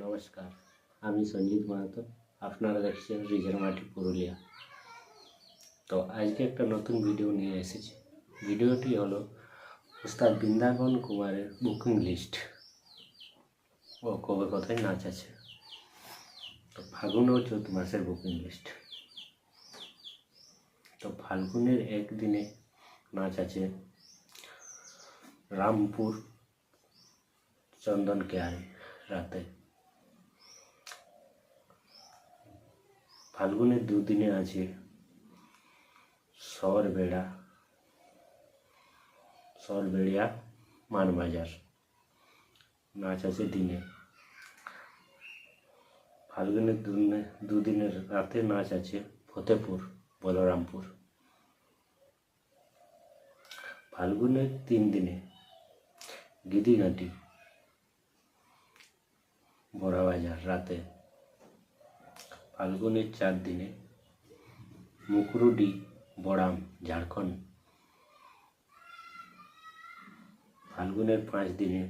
নমস্কার, আমি সঞ্জিত মাহাতো। আপনারা দেখছেন রিজের মাটি পুরুলিয়া। তো আজকে একটা নতুন ভিডিও নিয়ে এসেছি। ভিডিওটি হলো উস্তাদ বৃন্দাবন কুমারের বুকিং লিস্ট ও কবে কোথায় নাচ আছে। তো ফাল্গুন ও চৈত মাসের বুকিং লিস্ট। তো ফাল্গুনের একদিনে নাচ আছে রামপুর চন্দন কেয়ারে রাতে। ফাল্গুনের দুদিনে আছে সরবেড়িয়া মানবাজার নাচ আছে দিনে। ফাল্গুনের দুদিনের রাতে নাচ আছে ফতেপুর বলরামপুর। ফাল্গুনের 3 দিনে গিদিঘাটি বড়াবাজার রাতে। ফাল্গুনের 4 দিনে মুকুরুডি বড়াম ঝাড়খণ্ড। ফাল্গুনের 5 দিনে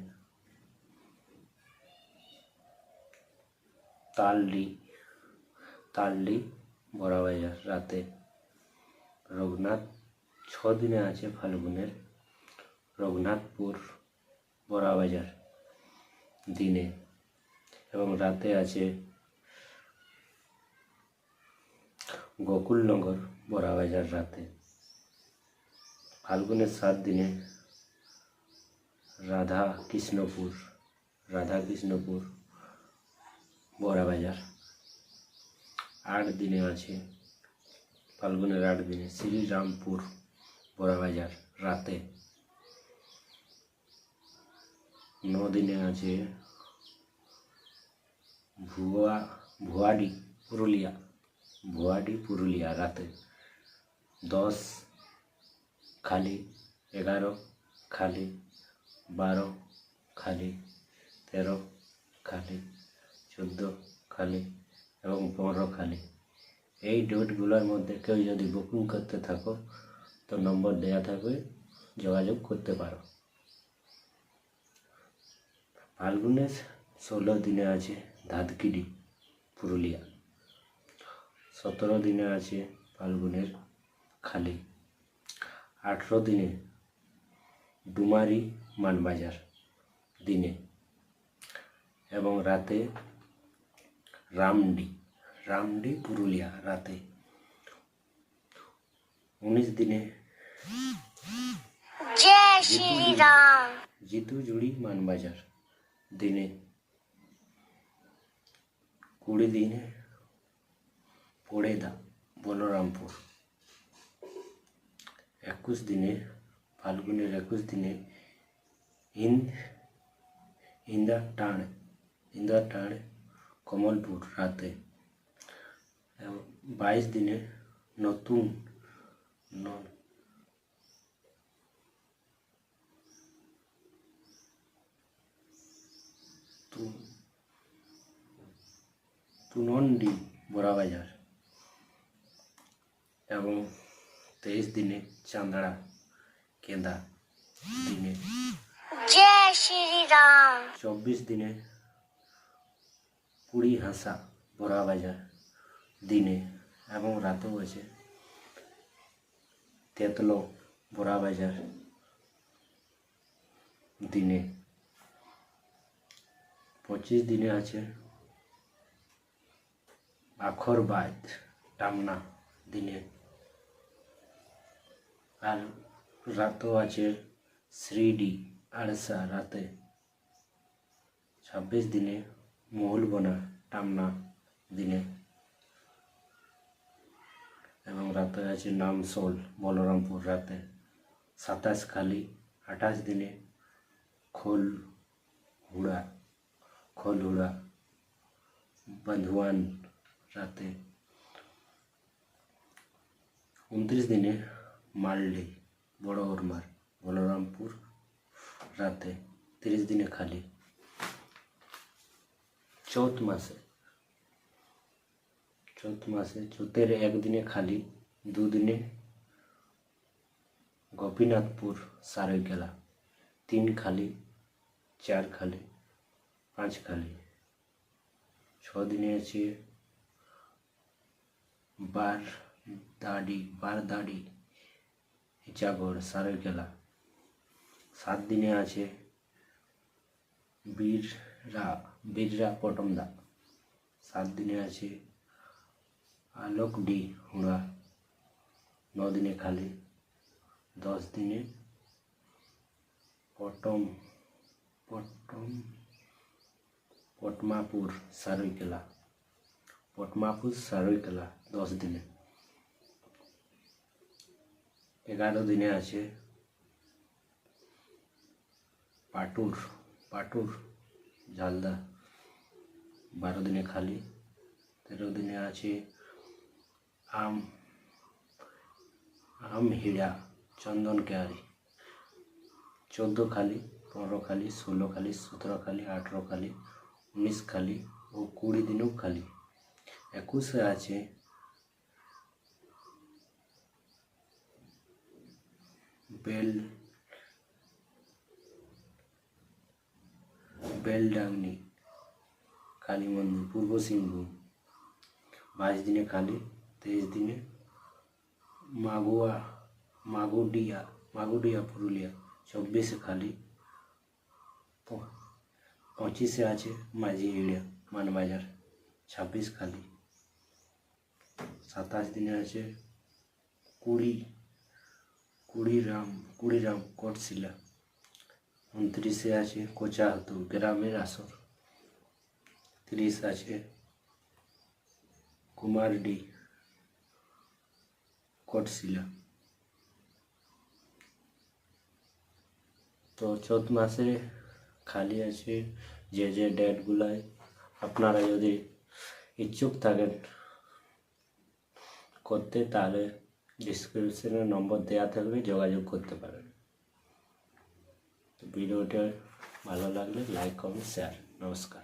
তালডি বড়াবাজার রাতে। রঘুনাথ 6 দিনে আছে ফাল্গুনের রঘুনাথপুর বড়াবাজার দিনে এবং রাতে আছে গোকুলনগর বড়াবাজার রাতে। ফাল্গুনের 7 দিনে রাধাকৃষ্ণপুর বড়াবাজার। 8 দিনে আছে ফাল্গুনের 8 দিনে শ্রীরামপুর বড়াবাজার রাতে। 9 দিনে আছে ভুয়াডি পুরুলিয়া রাতে। 10 খালি, 11 খালি, 12 খালি, 13 খালি, 14 খালি এবং 15 খালি। এই ডেটগুলোর মধ্যে কেউ যদি বুকিং করতে থাকো তো নম্বর দেওয়া থাকবে, যোগাযোগ করতে পারো। ফাল্গুনের 16 দিনে আছে ধাতকিডি পুরুলিয়া। 17 দিনে আছে ফাল্গুনের খালি। 18 দিনে ডুমারি মানবাজার দিনে এবং রাতে রামডি পুরুলিয়া রাতে। 19 দিনে জিতুজুড়ি মানবাজার দিনে। 20 দিনে পড়েদা বলরামপুর। 21 দিনে ফাল্গুনের 21 দিনে ইন্দাটাড় কমলপুর রাতে। 22 দিনে নতুন তুনন্ডি বড়াবাজার এবং 23 দিনে চান্দড়া কেন্দা দিনে। 24 দিনে পুড়িহাসা বড়াবাজার দিনে এবং রাতেও আছে তেতলো বড়াবাজার দিনে। 25 দিনে আছে আখরবাদ টামনা দিনে আর রাতেও আছে শ্রীডি আড়সা রাতে। 26 দিনে মহুলবনা টামনা দিনে এবং রাতে আছে নামসোল বলরামপুর রাতে। 27 খালি। 28 দিনে খোলহুড়া बंधुआन राते। 29 दिने मालडी बड़ उर्मार बलरामपुर राते। 30 दिने खाली। चौथ मासे चौथेर 1 दिने खाली। 2 दिने गोपीनाथपुर सारेकेला। 3 खाली, 4 खाली, 5 खाली। 6 দিনে আছে বারদাড়ি ইচাগড় সারৈকেলা। 7 দিনে আছে বীররা পটমদা। 7 দিনে আছে আলোকডি হুড়া। 9 দিনে খালি। 10 দিনে পটমাপুর সারৈকেলা। 10 দিনে। 11 দিনে আছে পাটুর ঝালদা। 12 দিনে খালি। 13 দিনে আছে আমহিড়া চন্দন কেয়ারি। 14 খালি, 15 খালি, 16 খালি, 17 খালি, 18 খালি, 19 খালি ও 20 দিনেও খালি। 21 আছে বেলডাংনি কালী মন্দির পূর্ব সিংভূম। 22 দিনে খালি। 23 দিনে মাগুডিয়া পুরুলিয়া। 24 খালি। 25 আছে মাঝিহিড়িয়া মানবাজার। 26 খালি। 27 দিনে আছে কুড়িরাম কোটশিলা। 29 আছে কোচাহাতু গ্রামের আসর। 30 আছে কুমারডি কোটশিলা। তো চৈত মাসে খালি আছে যে ডেটগুলায় আপনারা যদি ইচ্ছুক থাকেন করতে, তাহলে ডিসক্রিপশনে নম্বর দেওয়া থাকবে, যোগাযোগ করতে পারেন। তো ভিডিওটা ভালো লাগলে লাইক, কমেন্ট, শেয়ার। নমস্কার।